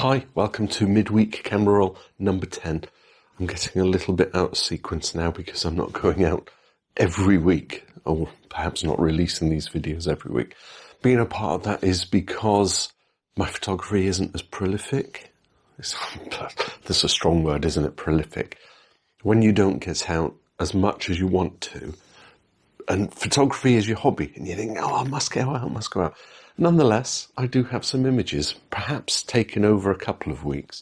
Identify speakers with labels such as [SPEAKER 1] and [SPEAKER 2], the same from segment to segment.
[SPEAKER 1] Hi, welcome to Midweek camera roll number 10. I'm getting a little bit out of sequence now because I'm not going out every week, or perhaps not releasing these videos every week. Being a part of that is because my photography isn't as prolific. That's a strong word, isn't it? Prolific. When you don't get out as much as you want to, and photography is your hobby, and you think, oh, I must go out. Nonetheless, I do have some images, perhaps taken over a couple of weeks.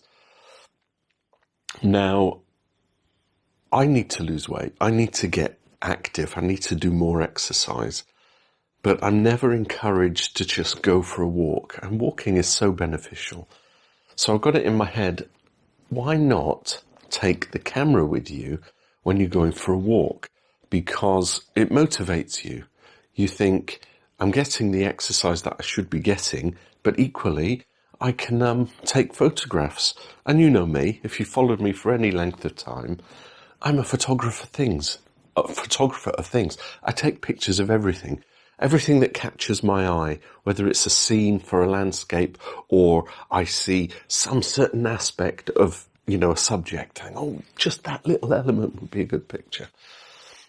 [SPEAKER 1] Now, I need to lose weight. I need to get active. I need to do more exercise. But I'm never encouraged to just go for a walk. And walking is so beneficial. So I've got it in my head, why not take the camera with you when you're going for a walk? Because it motivates you. You think, I'm getting the exercise that I should be getting, but equally, I can take photographs. And you know me, if you followed me for any length of time, I'm a photographer of things. I take pictures of everything. Everything that catches my eye, whether it's a scene for a landscape or I see some certain aspect of, a subject. And, oh, just that little element would be a good picture.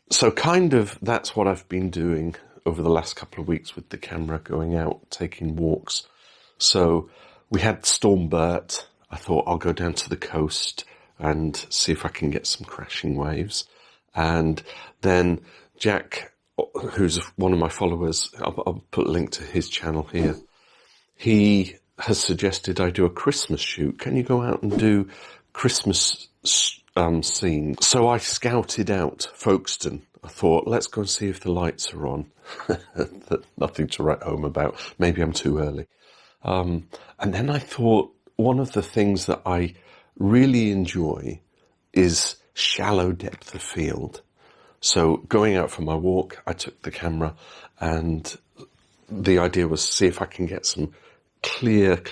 [SPEAKER 1] So kind of that's what I've been doing over the last couple of weeks with the camera, going out, taking walks. So we had Storm Bert. I thought I'll go down to the coast and see if I can get some crashing waves. And then Jack, who's one of my followers, I'll put a link to his channel here. He has suggested I do a Christmas shoot. Can you go out and do Christmas scene? So I scouted out Folkestone. I thought, let's go and see if the lights are on. Nothing to write home about. Maybe I'm too early. And then I thought, one of the things that I really enjoy is shallow depth of field. So going out for my walk, I took the camera, and the idea was to see if I can get some clear,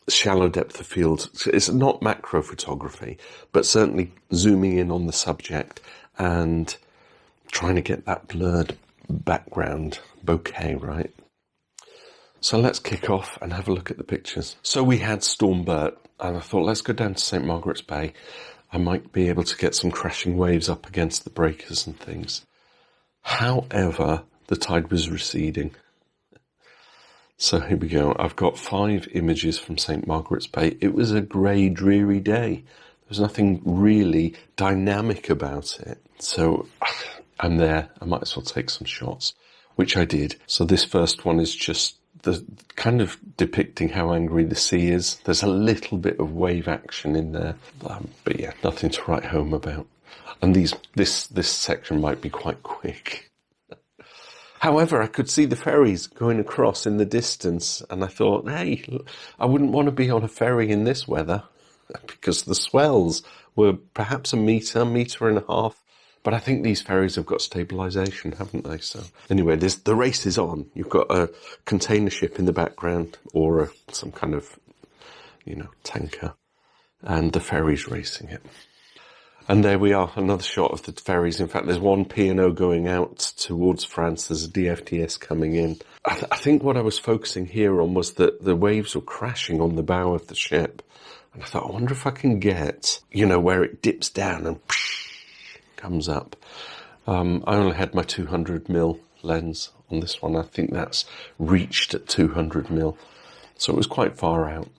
[SPEAKER 1] shallow depth of field. It's not macro photography, but certainly zooming in on the subject and trying to get that blurred background bokeh, right? So let's kick off and have a look at the pictures. So we had Storm Bert, and I thought, let's go down to St. Margaret's Bay. I might be able to get some crashing waves up against the breakers and things. However, the tide was receding. So here we go. I've got 5 images from St. Margaret's Bay. It was a grey, dreary day. There's nothing really dynamic about it. So I'm there. I might as well take some shots, which I did. So this first one is just the kind of depicting how angry the sea is. There's a little bit of wave action in there. But yeah, nothing to write home about. And this section might be quite quick. However, I could see the ferries going across in the distance, and I thought, hey, I wouldn't want to be on a ferry in this weather, because the swells were perhaps a metre and a half, but I think these ferries have got stabilisation, haven't they? So anyway, the race is on. You've got a container ship in the background, or some kind of, tanker, and the ferry's racing it. And there we are, another shot of the ferries. In fact, there's one P&O going out towards France. There's a DFDS coming in. I think what I was focusing here on was that the waves were crashing on the bow of the ship. And I thought, I wonder if I can get, where it dips down and comes up. I only had my 200mm lens on this one. I think that's reached at 200mm. So it was quite far out.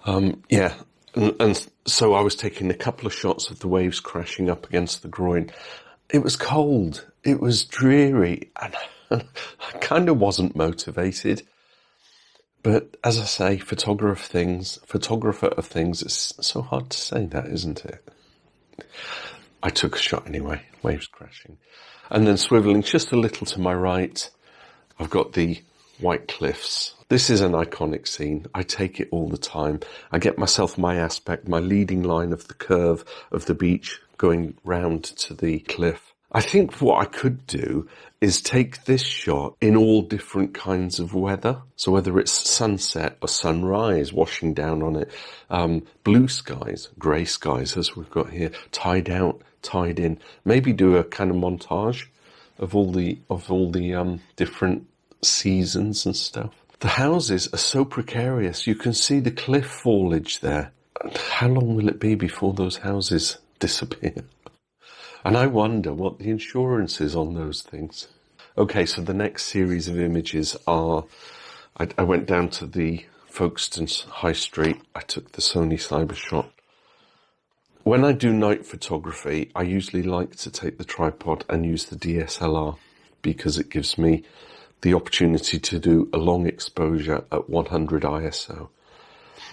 [SPEAKER 1] And so I was taking a couple of shots of the waves crashing up against the groin. It was cold. It was dreary. And I kind of wasn't motivated. But as I say, photographer of things, it's so hard to say that, isn't it? I took a shot anyway, waves crashing. And then swiveling just a little to my right, I've got the White Cliffs. This is an iconic scene. I take it all the time. I get myself my aspect, my leading line of the curve of the beach going round to the cliff. I think what I could do is take this shot in all different kinds of weather. So whether it's sunset or sunrise washing down on it, blue skies, grey skies as we've got here, tide out, tide in. Maybe do a kind of montage of all the different seasons and stuff. The houses are so precarious. You can see the cliff foliage there. How long will it be before those houses disappear? And I wonder what the insurance is on those things. Okay, so the next series of images are, I went down to the Folkestone High Street. I took the Sony Cybershot. When I do night photography, I usually like to take the tripod and use the DSLR because it gives me the opportunity to do a long exposure at 100 ISO.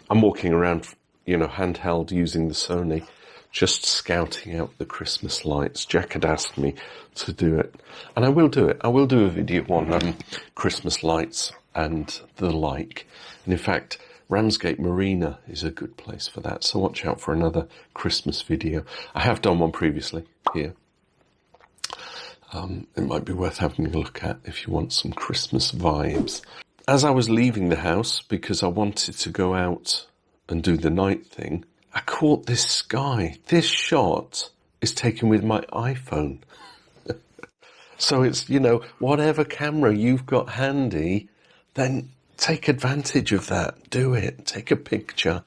[SPEAKER 1] I'm walking around, handheld using the Sony, just scouting out the Christmas lights. Jack had asked me to do it, and I will do it. I will do a video on Christmas lights and the like. And in fact, Ramsgate Marina is a good place for that, so watch out for another Christmas video. I have done one previously here. It might be worth having a look at if you want some Christmas vibes. As I was leaving the house, because I wanted to go out and do the night thing, I caught this sky. This shot is taken with my iPhone. So it's, whatever camera you've got handy, then take advantage of that. Do it. Take a picture.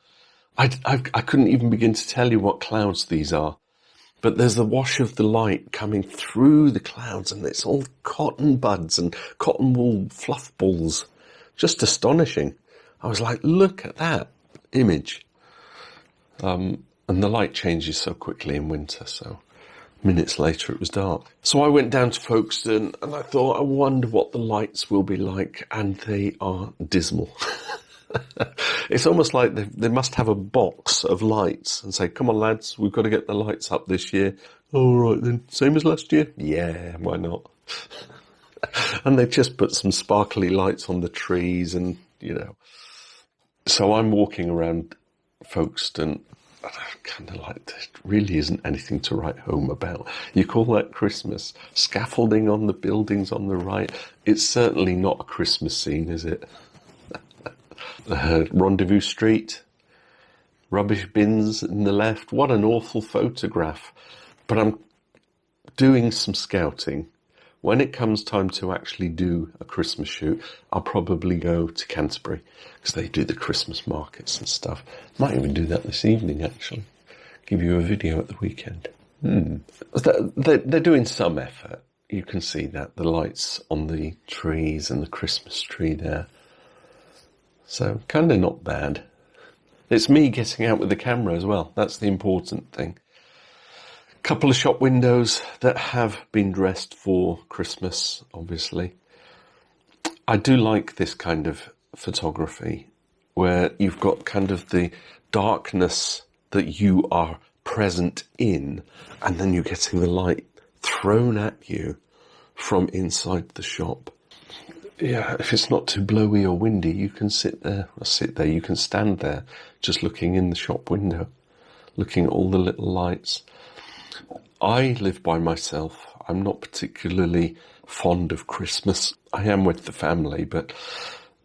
[SPEAKER 1] I couldn't even begin to tell you what clouds these are. But there's the wash of the light coming through the clouds, and it's all cotton buds and cotton wool fluff balls. Just astonishing. I was like, look at that image. And the light changes so quickly in winter, so minutes later it was dark. So I went down to Folkestone and I thought, I wonder what the lights will be like, and they are dismal. It's almost like they must have a box of lights and say, come on lads, we've got to get the lights up this year. All right then, same as last year? Yeah, why not? And they just put some sparkly lights on the trees and, So I'm walking around Folkestone, and I'm kind of like, there really isn't anything to write home about. You call that Christmas? Scaffolding on the buildings on the right. It's certainly not a Christmas scene, is it? Rendezvous Street, rubbish bins in the left. What an awful photograph. But I'm doing some scouting. When it comes time to actually do a Christmas shoot, I'll probably go to Canterbury because they do the Christmas markets and stuff. Might even do that this evening, actually. Give you a video at the weekend. They're doing some effort. You can see that, the lights on the trees and the Christmas tree there. So, kind of not bad. It's me getting out with the camera as well. That's the important thing. Couple of shop windows that have been dressed for Christmas, obviously. I do like this kind of photography where you've got kind of the darkness that you are present in, and then you're getting the light thrown at you from inside the shop. Yeah, if it's not too blowy or windy, you can you can stand there just looking in the shop window, looking at all the little lights. I live by myself. I'm not particularly fond of Christmas. I am with the family, but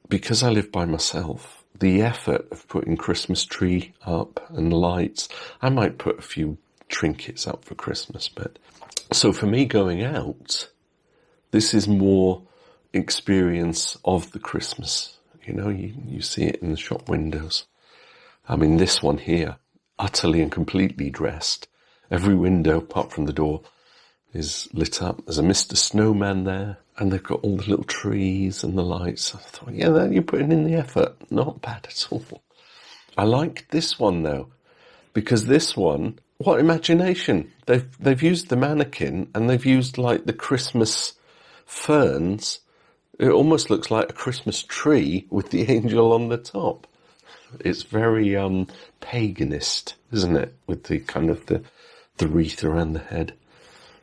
[SPEAKER 1] because I live by myself, the effort of putting Christmas tree up and lights, I might put a few trinkets up for Christmas, but so for me going out, this is more experience of the Christmas. You see it in the shop windows. I mean, this one here, utterly and completely dressed. Every window, apart from the door, is lit up. There's a Mr. Snowman there, and they've got all the little trees and the lights. I thought, yeah, you're putting in the effort. Not bad at all. I like this one, though, because this one, what imagination. They've used the mannequin, and they've used, like, the Christmas ferns. It almost looks like a Christmas tree with the angel on the top. It's very paganist, isn't it? With the kind of the wreath around the head.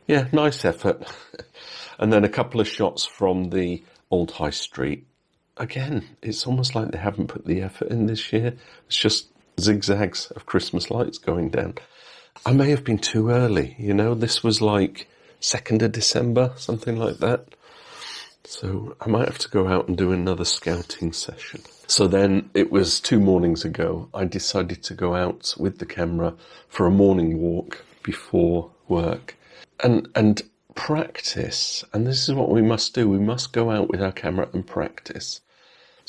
[SPEAKER 1] Yeah, nice effort. And then a couple of shots from the old high street. Again, it's almost like they haven't put the effort in this year. It's just zigzags of Christmas lights going down. I may have been too early, this was like 2nd of December, something like that. So I might have to go out and do another scouting session. So then it was 2 mornings ago, I decided to go out with the camera for a morning walk before work and practice. And this is what we must do. We must go out with our camera and practice.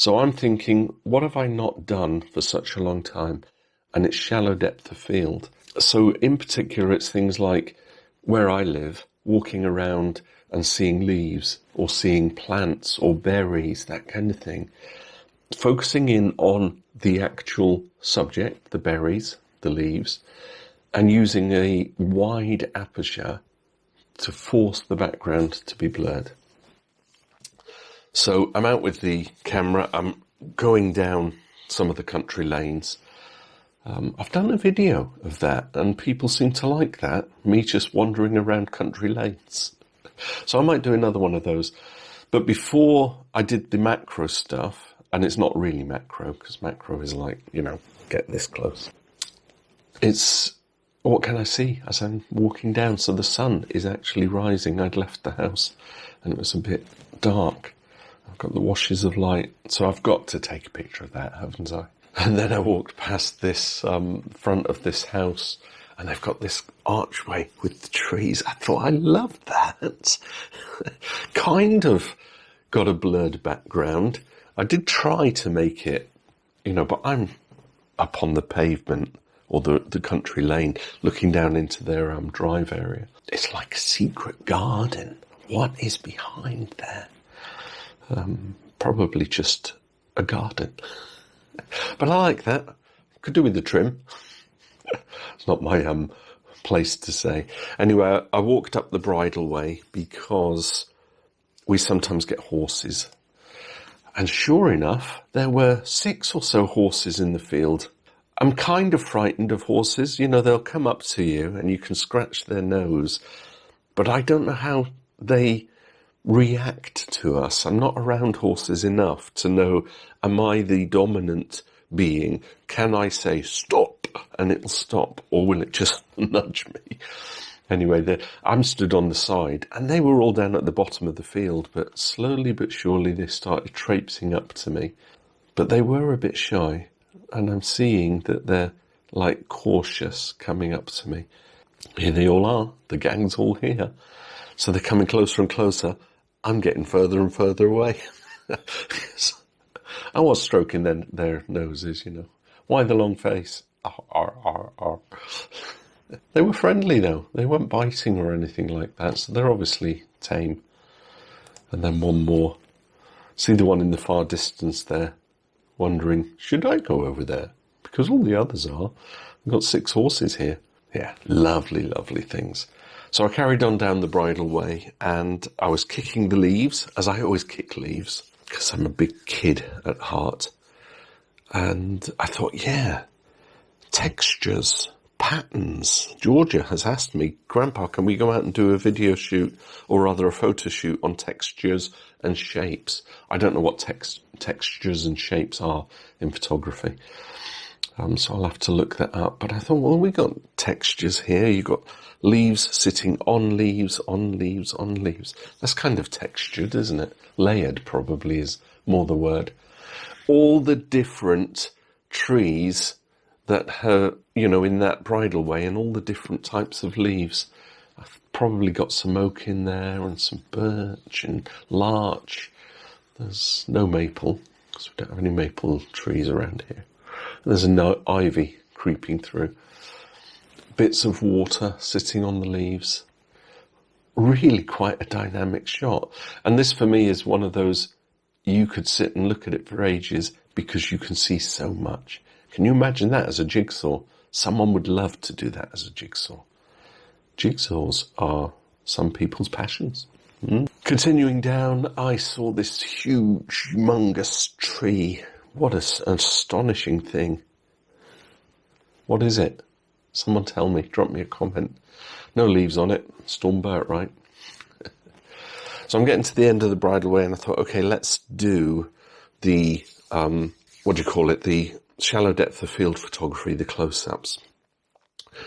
[SPEAKER 1] So I'm thinking, what have I not done for such a long time? And it's shallow depth of field. So in particular, it's things like where I live, walking around and seeing leaves or seeing plants or berries, that kind of thing. Focusing in on the actual subject, the berries, the leaves, and using a wide aperture to force the background to be blurred. So I'm out with the camera, I'm going down some of the country lanes. I've done a video of that and people seem to like that, me just wandering around country lanes. So I might do another one of those. But before I did the macro stuff, and it's not really macro, because macro is like, get this close. It's, what can I see as I'm walking down? So the sun is actually rising. I'd left the house and it was a bit dark. I've got the washes of light, so I've got to take a picture of that, haven't I? And then I walked past this front of this house, and they've got this archway with the trees. I thought, I love that. Kind of got a blurred background. I did try to make it, but I'm up on the pavement or the country lane looking down into their drive area. It's like a secret garden. What is behind there? Probably just a garden. But I like that. Could do with the trim. It's not my place to say. Anyway, I walked up the bridleway because we sometimes get horses. And sure enough, there were 6 or so horses in the field. I'm kind of frightened of horses. They'll come up to you and you can scratch their nose. But I don't know how they react to us. I'm not around horses enough to know, am I the dominant being? Can I say stop and it'll stop, or will it just nudge me? Anyway, I'm stood on the side and they were all down at the bottom of the field, but slowly but surely they started traipsing up to me. But they were a bit shy, and I'm seeing that they're like cautious coming up to me. Here they all are, the gang's all here. So they're coming closer and closer. I'm getting further and further away. I was stroking their noses, Why the long face? Arr, arr, arr, arr. They were friendly though. They weren't biting or anything like that, so they're obviously tame. And then one more. See the one in the far distance there, wondering, should I go over there? Because all the others are. We've got 6 horses here. Yeah, lovely, lovely things. So I carried on down the bridleway and I was kicking the leaves, as I always kick leaves, because I'm a big kid at heart. And I thought, yeah, textures, patterns. Georgia has asked me, Grandpa, can we go out and do a video shoot, or rather a photo shoot on textures and shapes? I don't know what textures and shapes are in photography. So I'll have to look that up. But I thought, well, we got textures here. You've got leaves sitting on leaves, on leaves, on leaves. That's kind of textured, isn't it? Layered probably is more the word. All the different trees that have, in that bridleway, and all the different types of leaves. I've probably got some oak in there and some birch and larch. There's no maple, because we don't have any maple trees around here. There's no ivy creeping through. Bits of water sitting on the leaves. Really quite a dynamic shot. And this for me is one of those, you could sit and look at it for ages because you can see so much. Can you imagine that as a jigsaw? Someone would love to do that as a jigsaw. Jigsaws are some people's passions. Continuing down, I saw this huge, humongous tree. What an astonishing thing. What is it? Someone tell me, drop me a comment. No leaves on it, stormburnt, right? So I'm getting to the end of the bridleway and I thought, okay, let's do the, the shallow depth of field photography, the close-ups.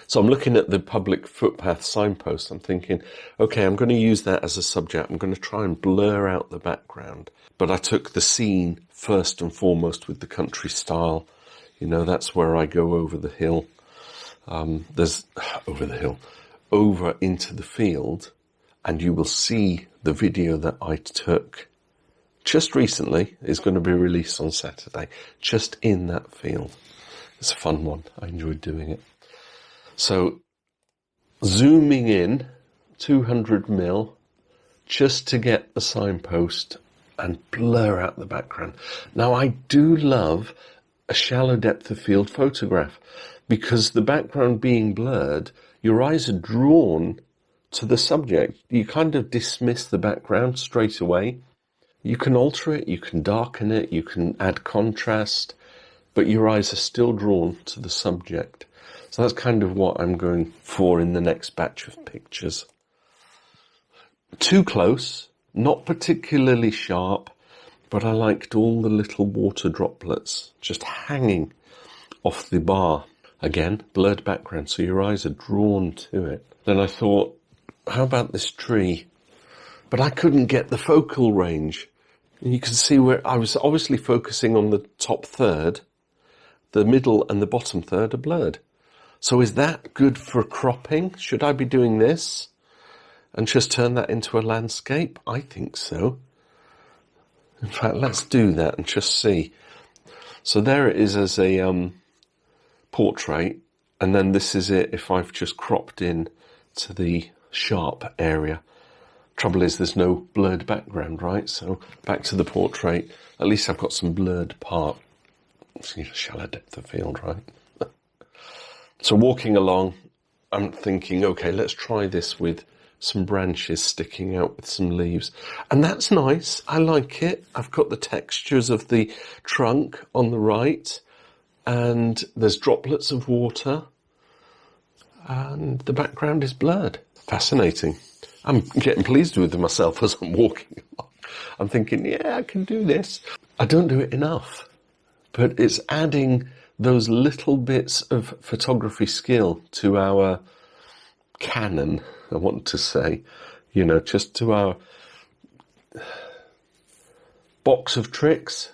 [SPEAKER 1] So I'm looking at the public footpath signpost. I'm thinking, okay, I'm going to use that as a subject. I'm going to try and blur out the background. But I took the scene first and foremost with the country style. That's where I go over the hill. Over into the field, and you will see the video that I took just recently, is going to be released on Saturday, just in that field. It's a fun one. I enjoyed doing it. So, zooming in 200mm just to get the signpost and blur out the background. Now, I do love a shallow depth of field photograph because the background being blurred, your eyes are drawn to the subject. You kind of dismiss the background straight away. You can alter it, you can darken it, you can add contrast, but your eyes are still drawn to the subject. So that's kind of what I'm going for in the next batch of pictures. Too close, not particularly sharp, but I liked all the little water droplets just hanging off the bar. Again, blurred background, so your eyes are drawn to it. Then I thought, how about this tree? But I couldn't get the focal range. And you can see where I was obviously focusing on the top third. The middle and the bottom third are blurred. So is that good for cropping? Should I be doing this and just turn that into a landscape? I think so. In fact, let's do that and just see. So there it is as a portrait, and then this is it if I've just cropped in to the sharp area. Trouble is there's no blurred background, right? So back to the portrait. At least I've got some blurred part. See the shallow depth of field, right? So walking along, I'm thinking, okay, let's try this with some branches sticking out with some leaves. And that's nice. I like it. I've got the textures of the trunk on the right, and there's droplets of water, and the background is blurred. Fascinating. I'm getting pleased with myself as I'm walking along. I'm thinking, yeah, I can do this. I don't do it enough, but it's adding those little bits of photography skill to our canon, I want to say, you know, just to our box of tricks.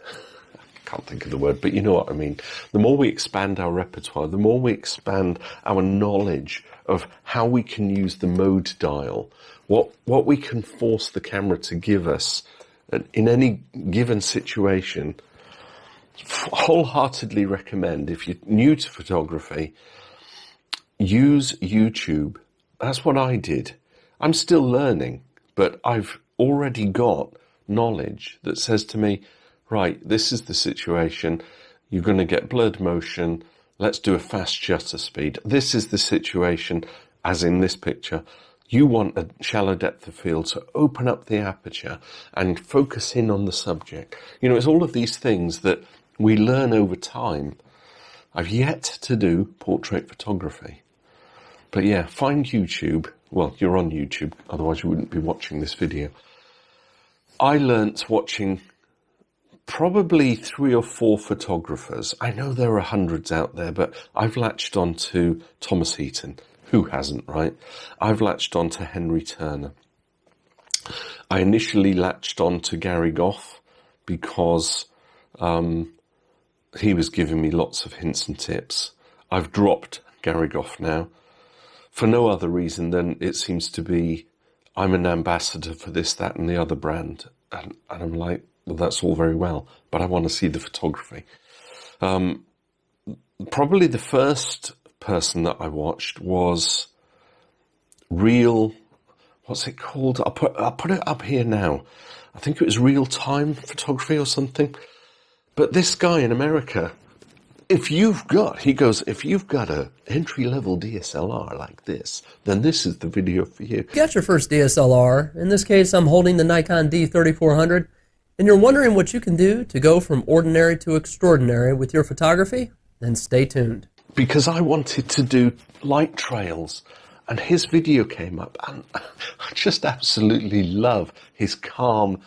[SPEAKER 1] I can't think of the word, but you know what I mean. The more we expand our repertoire, the more we expand our knowledge of how we can use the mode dial, what we can force the camera to give us in any given situation. Wholeheartedly recommend, if you're new to photography, use YouTube. That's what I did. I'm still learning, but I've already got knowledge that says to me, right, this is the situation. You're going to get blurred motion. Let's do a fast shutter speed. This is the situation, as in this picture. You want a shallow depth of field, so open up the aperture and focus in on the subject. You know, it's all of these things that we learn over time. I've yet to do portrait photography. But yeah, find YouTube. Well, you're on YouTube, otherwise you wouldn't be watching this video. I learnt watching probably 3 or 4 photographers. I know there are hundreds out there, but I've latched on to Thomas Heaton. Who hasn't, right? I've latched on to Henry Turner. I initially latched on to Gary Goff because he was giving me lots of hints and tips. I've dropped Gary Goff now for no other reason than it seems to be I'm an ambassador for this, that and the other brand. And I'm like, well, that's all very well, but I want to see the photography. Probably the first person that I watched was what's it called? I'll put it up here now. I think it was Real Time Photography or something. But this guy in America, if you've got a entry-level DSLR like this, then this is the video for you.
[SPEAKER 2] You got your first DSLR. In this case, I'm holding the Nikon D3400, and you're wondering what you can do to go from ordinary to extraordinary with your photography? Then stay tuned.
[SPEAKER 1] Because I wanted to do light trails, and his video came up, and I just absolutely love his calm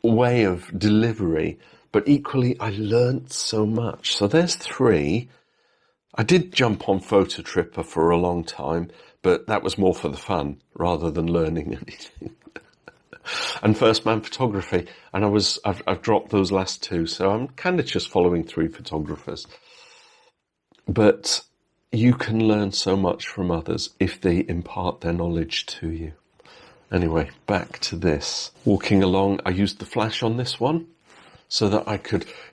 [SPEAKER 1] way of delivery. But equally, I learnt so much. So there's 3. I did jump on Phototripper for a long time, but that was more for the fun rather than learning anything. And First Man Photography, and I've dropped those last 2, so I'm kind of just following 3 photographers. But you can learn so much from others if they impart their knowledge to you. Anyway, back to this. Walking along, I used the flash on this one so that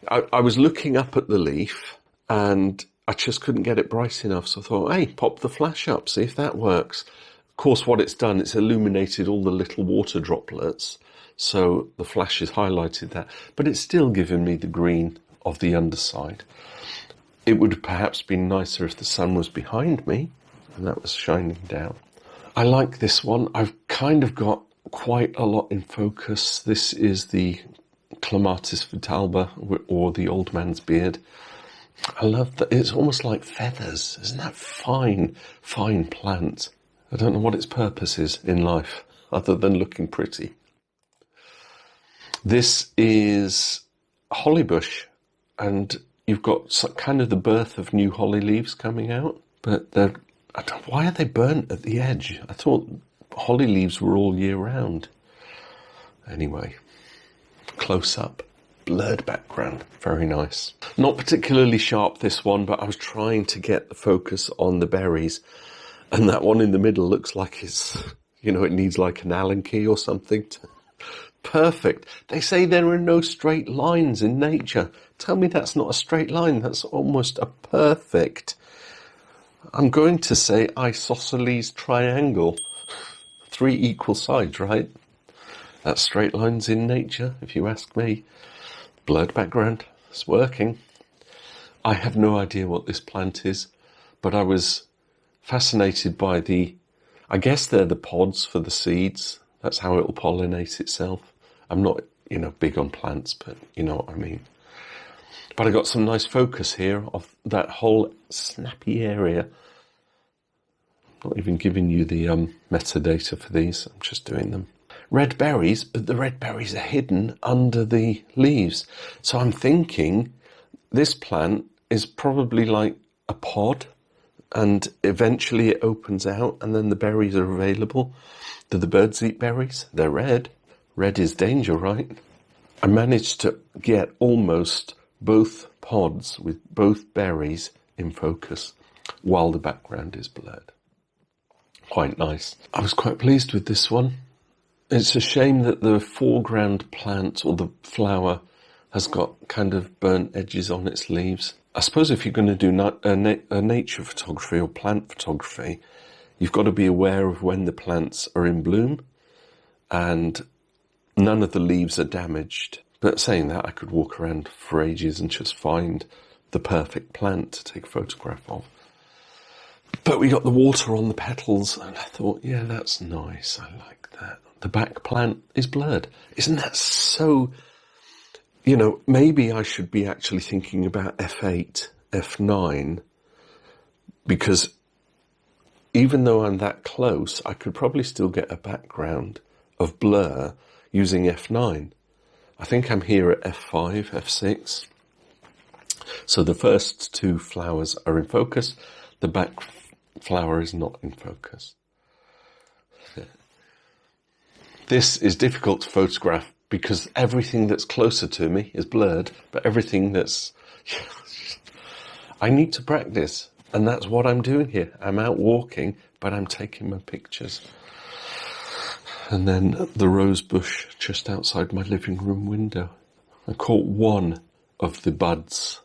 [SPEAKER 1] I was looking up at the leaf and I just couldn't get it bright enough. So I thought, hey, pop the flash up, see if that works. Of course, what it's done, it's illuminated all the little water droplets. So the flash has highlighted that, but it's still given me the green of the underside. It would have perhaps been nicer if the sun was behind me and that was shining down. I like this one. I've kind of got quite a lot in focus. This is the Clematis vitalba, or the old man's beard. I love that. It's almost like feathers. Isn't that fine, fine plant? I don't know what its purpose is in life other than looking pretty. This is hollybush, and you've got kind of the birth of new holly leaves coming out, but why are they burnt at the edge? I thought holly leaves were all year round. Anyway, close up, blurred background, very nice. Not particularly sharp, this one, but I was trying to get the focus on the berries, and that one in the middle looks like it's, it needs like an Allen key or something. Perfect. They say there are no straight lines in nature. Tell me that's not a straight line. That's almost a perfect, I'm going to say, isosceles triangle. 3 equal sides, right? That's straight lines in nature, if you ask me. Blurred background. It's working. I have no idea what this plant is, but I was fascinated by I guess they're the pods for the seeds. That's how it will pollinate itself. I'm not, big on plants, but you know what I mean. But I got some nice focus here of that whole snappy area. Not even giving you the metadata for these. I'm just doing them. Red berries, but the red berries are hidden under the leaves. So I'm thinking this plant is probably like a pod, and eventually it opens out and then the berries are available. Do the birds eat berries? They're red. Red is danger, right? I managed to get almost both pods with both berries in focus while the background is blurred. Quite nice. I was quite pleased with this one. It's a shame that the foreground plant or the flower has got kind of burnt edges on its leaves. I suppose if you're going to do a nature photography or plant photography, you've got to be aware of when the plants are in bloom and none of the leaves are damaged. But saying that, I could walk around for ages and just find the perfect plant to take a photograph of. But we got the water on the petals and I thought, yeah, that's nice. I like that. The back plant is blurred. Isn't that so... maybe I should be actually thinking about F8, F9, because even though I'm that close, I could probably still get a background of blur using F9. I think I'm here at F5, F6. So the first 2 flowers are in focus. The back flower is not in focus. This is difficult to photograph because everything that's closer to me is blurred, but everything that's... I need to practice, and that's what I'm doing here. I'm out walking, but I'm taking my pictures. And then the rose bush just outside my living room window. I caught one of the buds,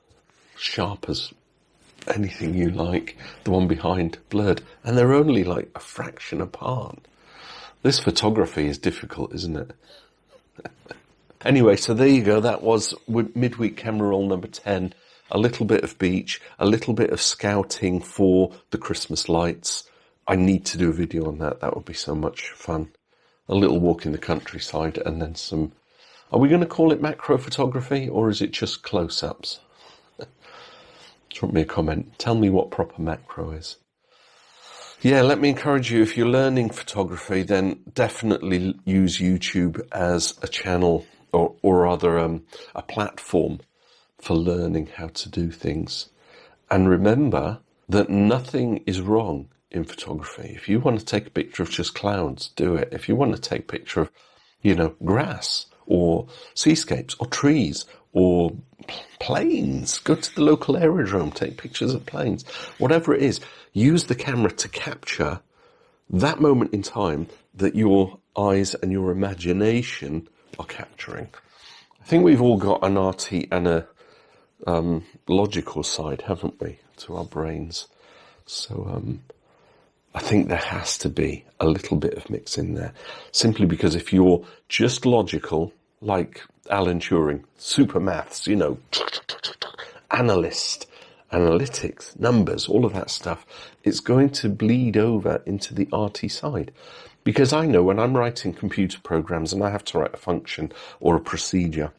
[SPEAKER 1] sharp as anything you like, the one behind, blurred, and they're only like a fraction apart. This photography is difficult, isn't it? Anyway, so there you go. That was midweek camera roll number 10. A little bit of beach, a little bit of scouting for the Christmas lights. I need to do a video on that. That would be so much fun. A little walk in the countryside and then some... Are we going to call it macro photography or is it just close-ups? Drop me a comment. Tell me what proper macro is. Yeah, let me encourage you, if you're learning photography, then definitely use YouTube as a channel or rather a platform for learning how to do things. And remember that nothing is wrong in photography. If you want to take a picture of just clouds, do it. If you want to take a picture of, grass or seascapes or trees or planes, go to the local aerodrome, take pictures of planes. Whatever it is, use the camera to capture that moment in time that your eyes and your imagination are capturing. I think we've all got an arty and a logical side, haven't we, to our brains? So I think there has to be a little bit of mix in there, simply because if you're just logical, like Alan Turing, super maths, analyst, analytics, numbers, all of that stuff, it's going to bleed over into the arty side. Because I know when I'm writing computer programs and I have to write a function or a procedure,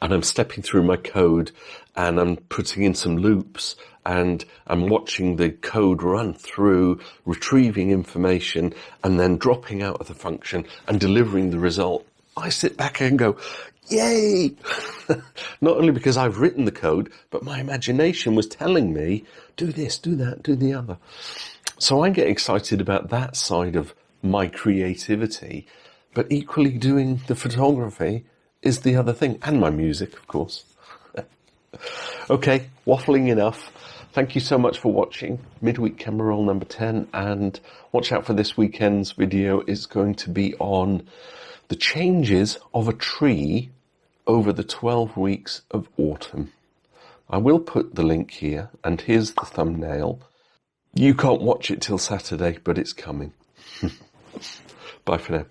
[SPEAKER 1] and I'm stepping through my code and I'm putting in some loops and I'm watching the code run through, retrieving information and then dropping out of the function and delivering the result, I sit back and go, yay! Not only because I've written the code, but my imagination was telling me, do this, do that, do the other. So I get excited about that side of my creativity, but equally doing the photography is the other thing, and my music, of course. Okay, waffling enough. Thank you so much for watching Midweek Camera Roll number 10, and watch out for this weekend's video. It's going to be on the changes of a tree over the 12 weeks of autumn. I will put the link here, and here's the thumbnail. You can't watch it till Saturday, but it's coming. Bye for now.